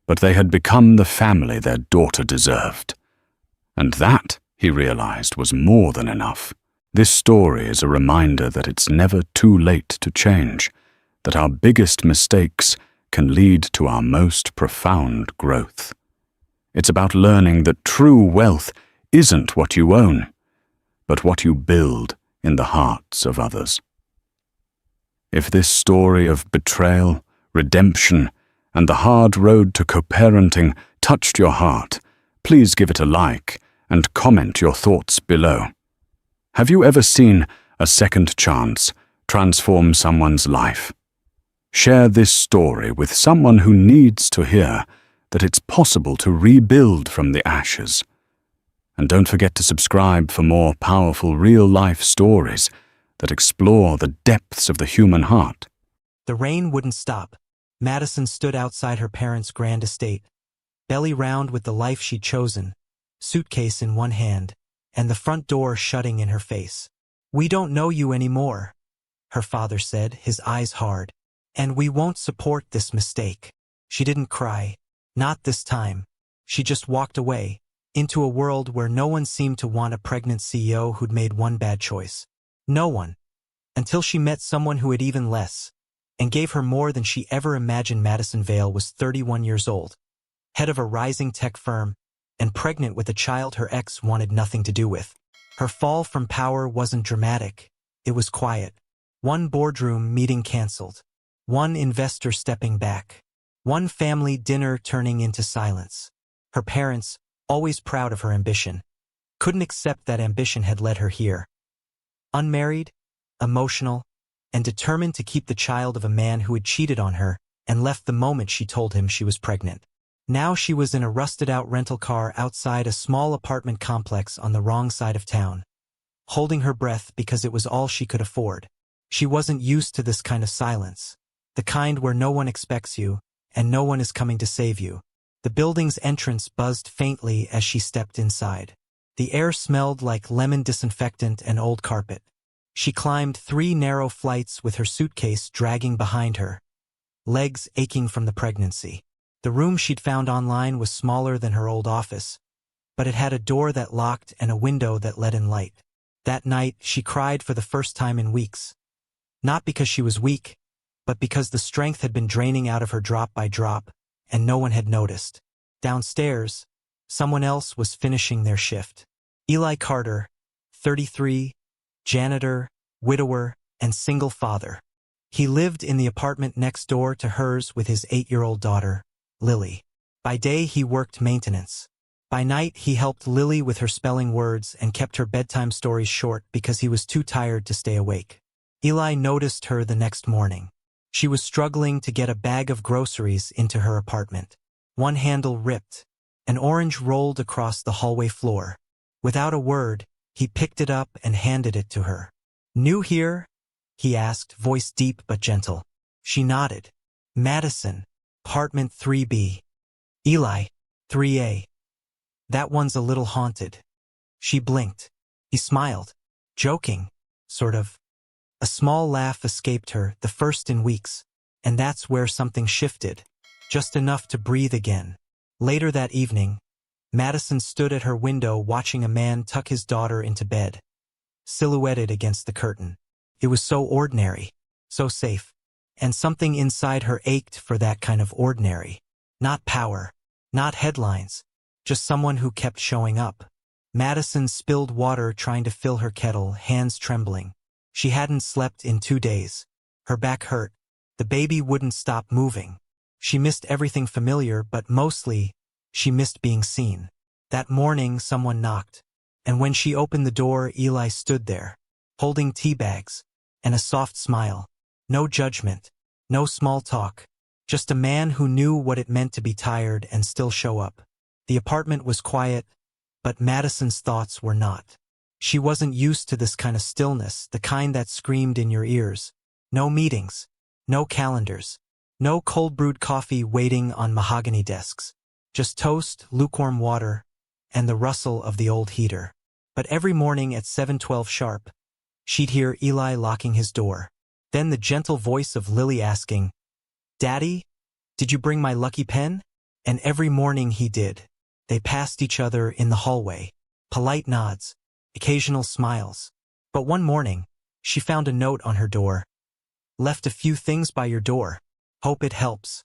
but they had become the family their daughter deserved. And that, he realized, was more than enough. This story is a reminder that it's never too late to change, that our biggest mistakes can lead to our most profound growth. It's about learning that true wealth isn't what you own, but what you build in the hearts of others. If this story of betrayal, redemption, and the hard road to co-parenting touched your heart, please give it a like and comment your thoughts below. Have you ever seen a second chance transform someone's life? Share this story with someone who needs to hear that it's possible to rebuild from the ashes. And don't forget to subscribe for more powerful real-life stories that explore the depths of the human heart. The rain wouldn't stop. Madison stood outside her parents' grand estate, belly round with the life she'd chosen, suitcase in one hand, and the front door shutting in her face. "We don't know you anymore," her father said, his eyes hard, "and we won't support this mistake." She didn't cry. Not this time. She just walked away, into a world where no one seemed to want a pregnant CEO who'd made one bad choice. No one. Until she met someone who had even less, and gave her more than she ever imagined. Madison Vale was 31 years old, head of a rising tech firm, and pregnant with a child her ex wanted nothing to do with. Her fall from power wasn't dramatic. It was quiet. One boardroom meeting canceled. One investor stepping back. One family dinner turning into silence. Her parents, always proud of her ambition, couldn't accept that ambition had led her here. Unmarried, emotional, and determined to keep the child of a man who had cheated on her and left the moment she told him she was pregnant. Now she was in a rusted-out rental car outside a small apartment complex on the wrong side of town, holding her breath because it was all she could afford. She wasn't used to this kind of silence, the kind where no one expects you and no one is coming to save you. The building's entrance buzzed faintly as she stepped inside. The air smelled like lemon disinfectant and old carpet. She climbed 3 narrow flights with her suitcase dragging behind her, legs aching from the pregnancy. The room she'd found online was smaller than her old office, but it had a door that locked and a window that let in light. That night, she cried for the first time in weeks. Not because she was weak, but because the strength had been draining out of her drop by drop, and no one had noticed. Downstairs, someone else was finishing their shift. Eli Carter, 33, janitor, widower, and single father. He lived in the apartment next door to hers with his 8-year-old daughter, Lily. By day, he worked maintenance. By night, he helped Lily with her spelling words and kept her bedtime stories short because he was too tired to stay awake. Eli noticed her the next morning. She was struggling to get a bag of groceries into her apartment. One handle ripped. An orange rolled across the hallway floor. Without a word, he picked it up and handed it to her. "New here?" he asked, voice deep but gentle. She nodded. "Madison, apartment 3B. Eli, 3A. That one's a little haunted." She blinked. He smiled. Joking, sort of. A small laugh escaped her, the first in weeks, and that's where something shifted, just enough to breathe again. Later that evening, Madison stood at her window watching a man tuck his daughter into bed, silhouetted against the curtain. It was so ordinary, so safe, and something inside her ached for that kind of ordinary. Not power, not headlines, just someone who kept showing up. Madison spilled water trying to fill her kettle, hands trembling. She hadn't slept in 2 days. Her back hurt. The baby wouldn't stop moving. She missed everything familiar, but mostly, she missed being seen. That morning, someone knocked, and when she opened the door, Eli stood there, holding tea bags, and a soft smile. No judgment, no small talk, just a man who knew what it meant to be tired and still show up. The apartment was quiet, but Madison's thoughts were not. She wasn't used to this kind of stillness, the kind that screamed in your ears. No meetings, no calendars, no cold-brewed coffee waiting on mahogany desks. Just toast, lukewarm water, and the rustle of the old heater. But every morning at 7:12 sharp, she'd hear Eli locking his door. Then the gentle voice of Lily asking, "Daddy, did you bring my lucky pen?" And every morning he did. They passed each other in the hallway. Polite nods, occasional smiles. But one morning, she found a note on her door. "Left a few things by your door. Hope it helps."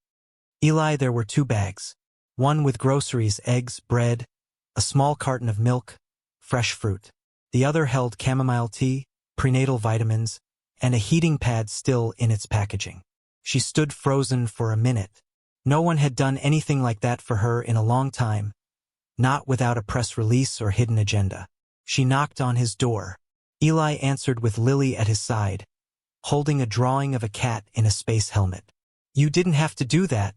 Eli, there were 2 bags. One with groceries, eggs, bread, a small carton of milk, fresh fruit. The other held chamomile tea, prenatal vitamins, and a heating pad still in its packaging. She stood frozen for a minute. No one had done anything like that for her in a long time, not without a press release or hidden agenda. She knocked on his door. Eli answered with Lily at his side, holding a drawing of a cat in a space helmet. "You didn't have to do that,"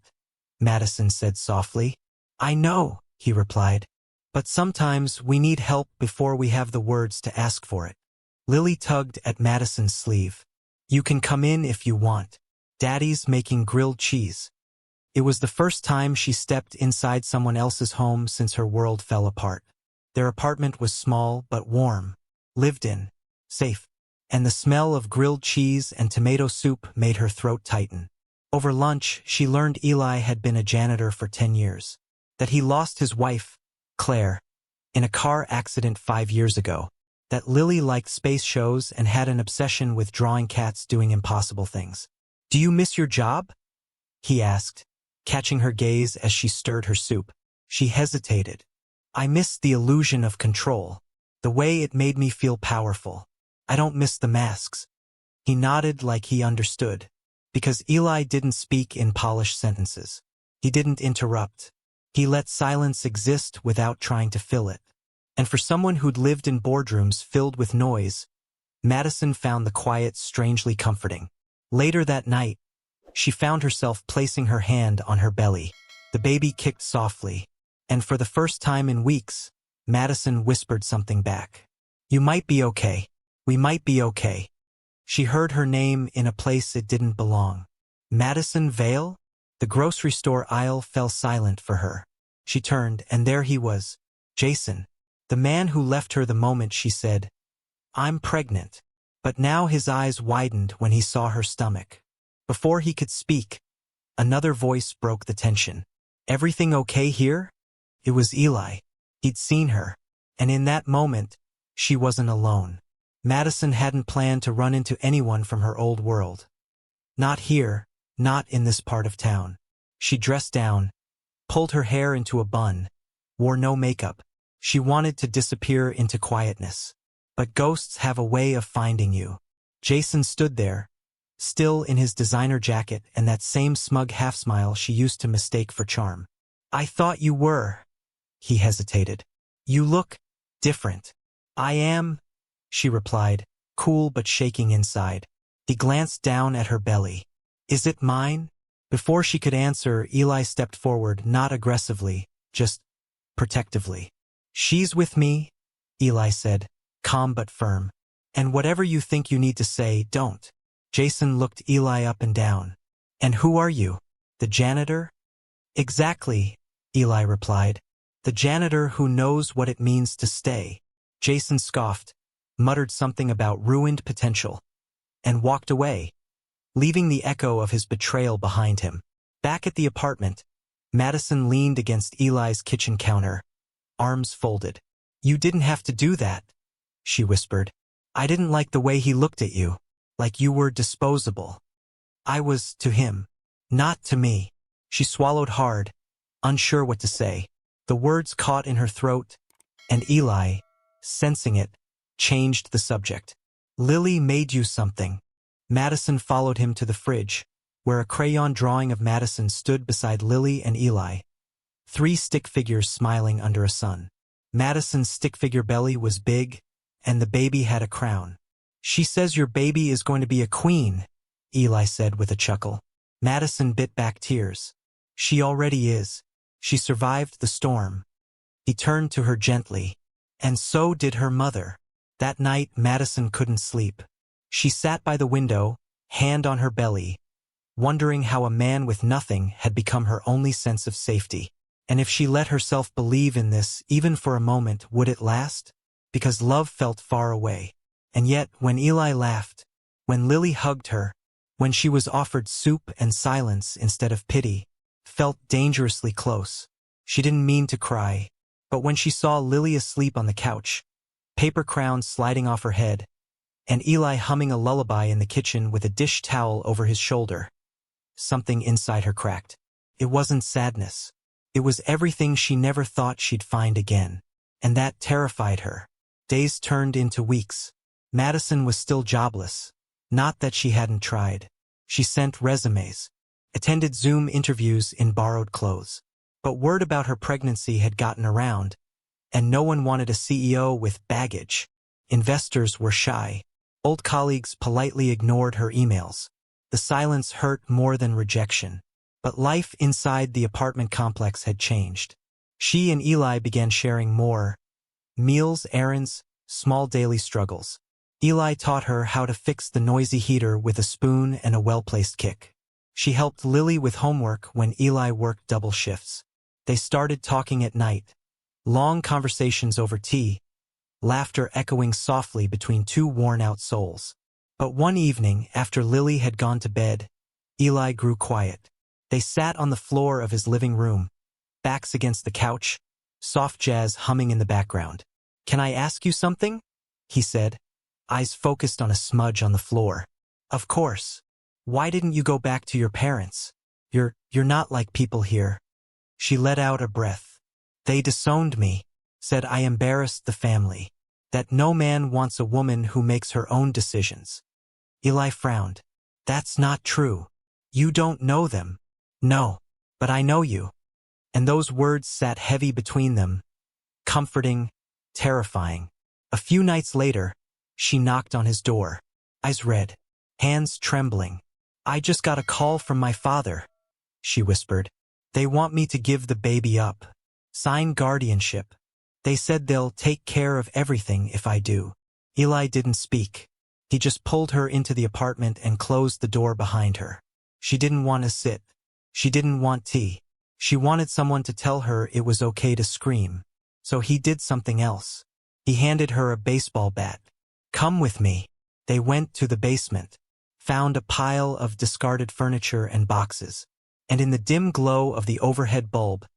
Madison said softly. "I know," he replied. "But sometimes we need help before we have the words to ask for it." Lily tugged at Madison's sleeve. "You can come in if you want. Daddy's making grilled cheese." It was the first time she stepped inside someone else's home since her world fell apart. Their apartment was small but warm, lived in, safe, and the smell of grilled cheese and tomato soup made her throat tighten. Over lunch, she learned Eli had been a janitor for 10 years, that he lost his wife, Claire, in a car accident 5 years ago, that Lily liked space shows and had an obsession with drawing cats doing impossible things. "Do you miss your job?" he asked, catching her gaze as she stirred her soup. She hesitated. "I miss the illusion of control, the way it made me feel powerful. I don't miss the masks." He nodded like he understood, because Eli didn't speak in polished sentences. He didn't interrupt. He let silence exist without trying to fill it. And for someone who'd lived in boardrooms filled with noise, Madison found the quiet strangely comforting. Later that night, she found herself placing her hand on her belly. The baby kicked softly, and for the first time in weeks, Madison whispered something back. "You might be okay. We might be okay." She heard her name in a place it didn't belong. Madison Vale? The grocery store aisle fell silent for her. She turned, and there he was, Jason, the man who left her the moment she said, "I'm pregnant." But now his eyes widened when he saw her stomach. Before he could speak, another voice broke the tension. "Everything okay here?" It was Eli. He'd seen her, and in that moment, she wasn't alone. Madison hadn't planned to run into anyone from her old world. Not here, not in this part of town. She dressed down, pulled her hair into a bun, wore no makeup. She wanted to disappear into quietness. But ghosts have a way of finding you. Jason stood there, still in his designer jacket and that same smug half-smile she used to mistake for charm. "I thought you were." He hesitated. "You look different." "I am," she replied, cool but shaking inside. He glanced down at her belly. "Is it mine?" Before she could answer, Eli stepped forward, not aggressively, just protectively. "She's with me," Eli said, calm but firm. "And whatever you think you need to say, don't." Jason looked Eli up and down. "And who are you? The janitor?" "Exactly," Eli replied. "The janitor who knows what it means to stay." Jason scoffed, muttered something about ruined potential, and walked away, leaving the echo of his betrayal behind him. Back at the apartment, Madison leaned against Eli's kitchen counter, arms folded. "You didn't have to do that," she whispered. "I didn't like the way he looked at you, like you were disposable." "I was to him, not to me." She swallowed hard, unsure what to say. The words caught in her throat, and Eli, sensing it, changed the subject. "Lily made you something." Madison followed him to the fridge, where a crayon drawing of Madison stood beside Lily and Eli, 3 stick figures smiling under a sun. Madison's stick figure belly was big, and the baby had a crown. "She says your baby is going to be a queen," Eli said with a chuckle. Madison bit back tears. "She already is. She survived the storm." He turned to her gently. "And so did her mother." That night, Madison couldn't sleep. She sat by the window, hand on her belly, wondering how a man with nothing had become her only sense of safety. And if she let herself believe in this, even for a moment, would it last? Because love felt far away. And yet, when Eli laughed, when Lily hugged her, when she was offered soup and silence instead of pity, felt dangerously close. She didn't mean to cry, but when she saw Lily asleep on the couch, paper crowns sliding off her head, and Eli humming a lullaby in the kitchen with a dish towel over his shoulder, something inside her cracked. It wasn't sadness. It was everything she never thought she'd find again. And that terrified her. Days turned into weeks. Madison was still jobless. Not that she hadn't tried. She sent resumes, attended Zoom interviews in borrowed clothes. But word about her pregnancy had gotten around, and no one wanted a CEO with baggage. Investors were shy. Old colleagues politely ignored her emails. The silence hurt more than rejection. But life inside the apartment complex had changed. She and Eli began sharing more. Meals, errands, small daily struggles. Eli taught her how to fix the noisy heater with a spoon and a well-placed kick. She helped Lily with homework when Eli worked double shifts. They started talking at night. Long conversations over tea, laughter echoing softly between 2 worn-out souls. But one evening, after Lily had gone to bed, Eli grew quiet. They sat on the floor of his living room, backs against the couch, soft jazz humming in the background. "Can I ask you something?" he said, eyes focused on a smudge on the floor. "Of course. Why didn't you go back to your parents? You're not like people here." She let out a breath. "They disowned me, said I embarrassed the family, that no man wants a woman who makes her own decisions." Eli frowned. "That's not true. You don't know them." "No, but I know you." And those words sat heavy between them, comforting, terrifying. A few nights later, She knocked on his door, eyes red, hands trembling. "I just got a call from my father," she whispered. "They want me to give the baby up. Sign guardianship. They said they'll take care of everything if I do." Eli didn't speak. He just pulled her into the apartment and closed the door behind her. She didn't want to sit. She didn't want tea. She wanted someone to tell her it was okay to scream. So he did something else. He handed her a baseball bat. "Come with me." They went to the basement, found a pile of discarded furniture and boxes, and in the dim glow of the overhead bulb,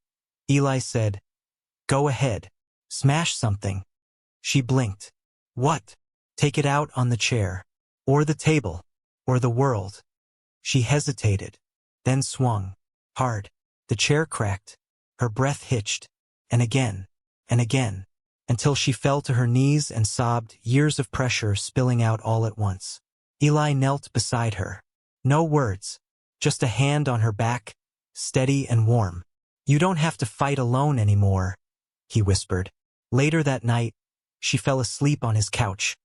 Eli said, "Go ahead, smash something." She blinked. "What?" "Take it out on the chair, or the table, or the world." She hesitated, then swung, hard. The chair cracked, her breath hitched, and again, until she fell to her knees and sobbed, years of pressure spilling out all at once. Eli knelt beside her. No words, just a hand on her back, steady and warm. "You don't have to fight alone anymore," he whispered. Later that night, she fell asleep on his couch,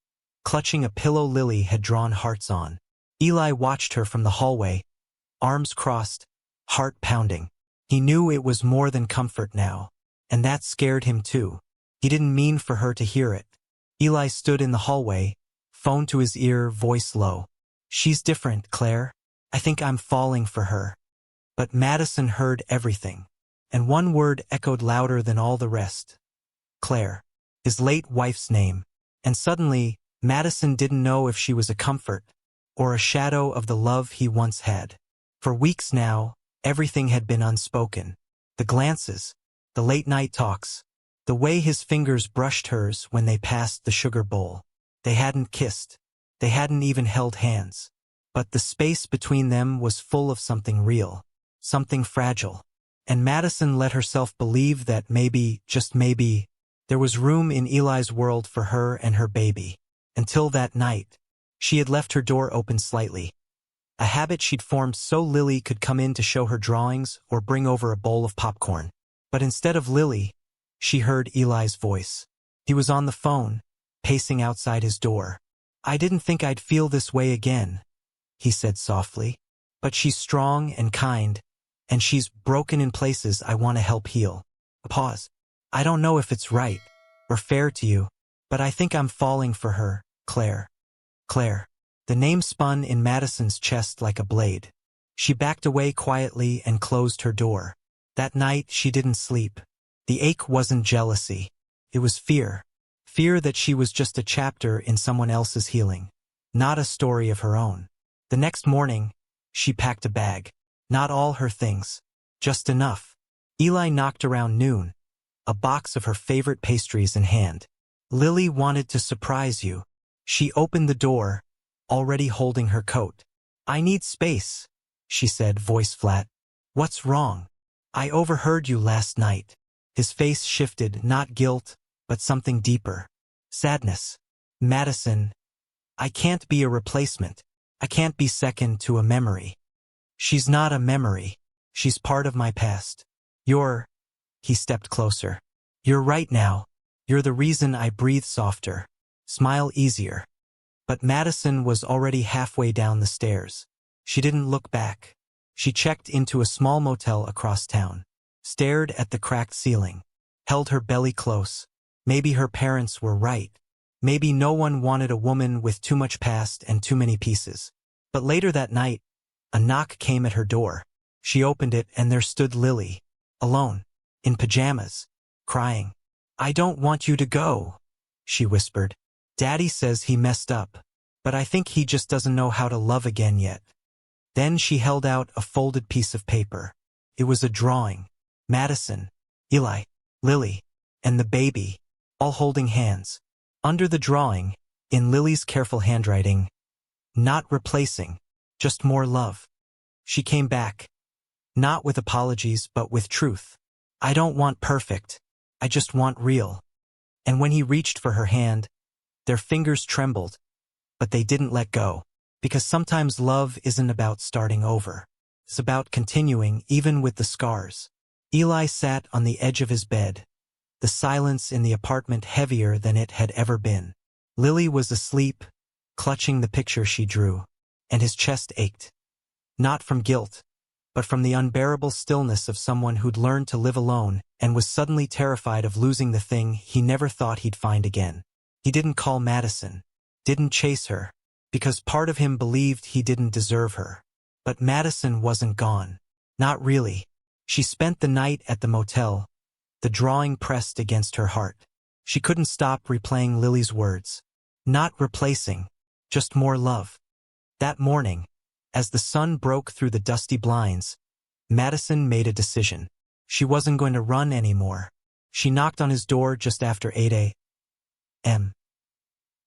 clutching a pillow Lily had drawn hearts on. Eli watched her from the hallway, arms crossed, heart pounding. He knew it was more than comfort now, and that scared him too. He didn't mean for her to hear it. Eli stood in the hallway, phone to his ear, voice low. "She's different, Claire. I think I'm falling for her." But Madison heard everything, and one word echoed louder than all the rest. Claire, his late wife's name. And suddenly, Madison didn't know if she was a comfort or a shadow of the love he once had. For weeks now, everything had been unspoken. The glances, the late-night talks, the way his fingers brushed hers when they passed the sugar bowl. They hadn't kissed. They hadn't even held hands. But the space between them was full of something real, something fragile. And Madison let herself believe that maybe, just maybe, there was room in Eli's world for her and her baby. Until that night, she had left her door open slightly. A habit she'd formed so Lily could come in to show her drawings or bring over a bowl of popcorn. But instead of Lily, she heard Eli's voice. He was on the phone, pacing outside his door. "I didn't think I'd feel this way again," he said softly. "But she's strong and kind, and she's broken in places I want to help heal." A pause. "I don't know if it's right or fair to you, but I think I'm falling for her, Claire." Claire. The name spun in Madison's chest like a blade. She backed away quietly and closed her door. That night she didn't sleep. The ache wasn't jealousy. It was fear. Fear that she was just a chapter in someone else's healing, not a story of her own. The next morning, she packed a bag. Not all her things, just enough. Eli knocked around noon, a box of her favorite pastries in hand. "Lily wanted to surprise you." She opened the door, already holding her coat. "I need space," she said, voice flat. "What's wrong?" "I overheard you last night." His face shifted, not guilt, but something deeper. Sadness. "Madison, I can't be a replacement. I can't be second to a memory." "She's not a memory. She's part of my past. You're—" He stepped closer. "You're right now. You're the reason I breathe softer, smile easier." But Madison was already halfway down the stairs. She didn't look back. She checked into a small motel across town, stared at the cracked ceiling, held her belly close. Maybe her parents were right. Maybe no one wanted a woman with too much past and too many pieces. But later that night, a knock came at her door. She opened it and there stood Lily, alone, in pajamas, crying. "I don't want you to go," she whispered. "Daddy says he messed up, but I think he just doesn't know how to love again yet." Then she held out a folded piece of paper. It was a drawing. Madison, Eli, Lily, and the baby, all holding hands. Under the drawing, in Lily's careful handwriting, "Not replacing, just more love." She came back, not with apologies but with truth. "I don't want perfect. I just want real." And when he reached for her hand, their fingers trembled, but they didn't let go. Because sometimes love isn't about starting over. It's about continuing even with the scars. Eli sat on the edge of his bed, the silence in the apartment heavier than it had ever been. Lily was asleep, clutching the picture she drew, and his chest ached. Not from guilt, but from the unbearable stillness of someone who'd learned to live alone and was suddenly terrified of losing the thing he never thought he'd find again. He didn't call Madison, didn't chase her, because part of him believed he didn't deserve her. But Madison wasn't gone. Not really. She spent the night at the motel, the drawing pressed against her heart. She couldn't stop replaying Lily's words. Not replacing, just more love. That morning, as the sun broke through the dusty blinds, Madison made a decision. She wasn't going to run anymore. She knocked on his door just after 8 a.m.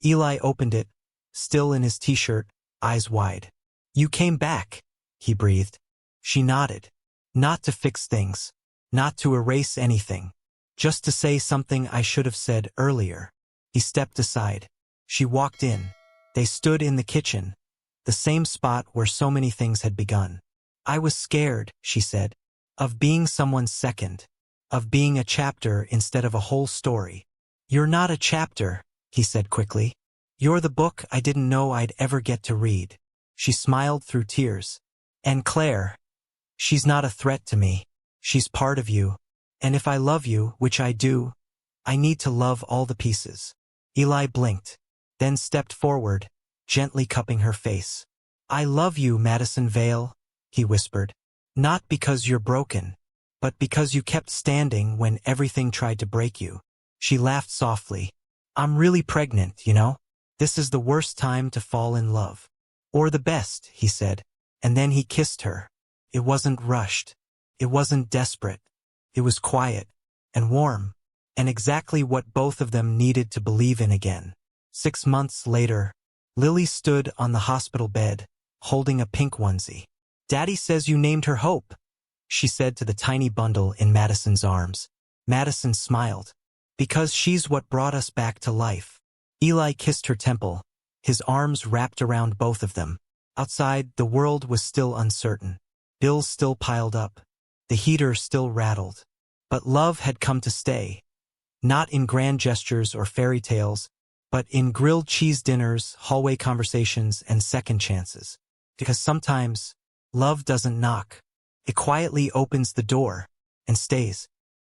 Eli opened it, still in his t-shirt, eyes wide. "You came back," he breathed. She nodded. "Not to fix things. Not to erase anything. Just to say something I should have said earlier." He stepped aside. She walked in. They stood in the kitchen, the same spot where so many things had begun. "I was scared," she said, "of being someone's second, of being a chapter instead of a whole story." "You're not a chapter," he said quickly. "You're the book I didn't know I'd ever get to read." She smiled through tears. "And Claire, she's not a threat to me. She's part of you. And if I love you, which I do, I need to love all the pieces." Eli blinked, then stepped forward, gently cupping her face. "I love you, Madison Vale," he whispered. "Not because you're broken, but because you kept standing when everything tried to break you." She laughed softly. "I'm really pregnant, you know? This is the worst time to fall in love." "Or the best," he said, and then he kissed her. It wasn't rushed. It wasn't desperate. It was quiet and warm, and exactly what both of them needed to believe in again. 6 months later, Lily stood on the hospital bed, holding a pink onesie. "Daddy says you named her Hope," she said to the tiny bundle in Madison's arms. Madison smiled. "Because she's what brought us back to life." Eli kissed her temple, his arms wrapped around both of them. Outside, the world was still uncertain. Bills still piled up. The heater still rattled. But love had come to stay. Not in grand gestures or fairy tales, but in grilled cheese dinners, hallway conversations, and second chances. Because sometimes, love doesn't knock. It quietly opens the door and stays.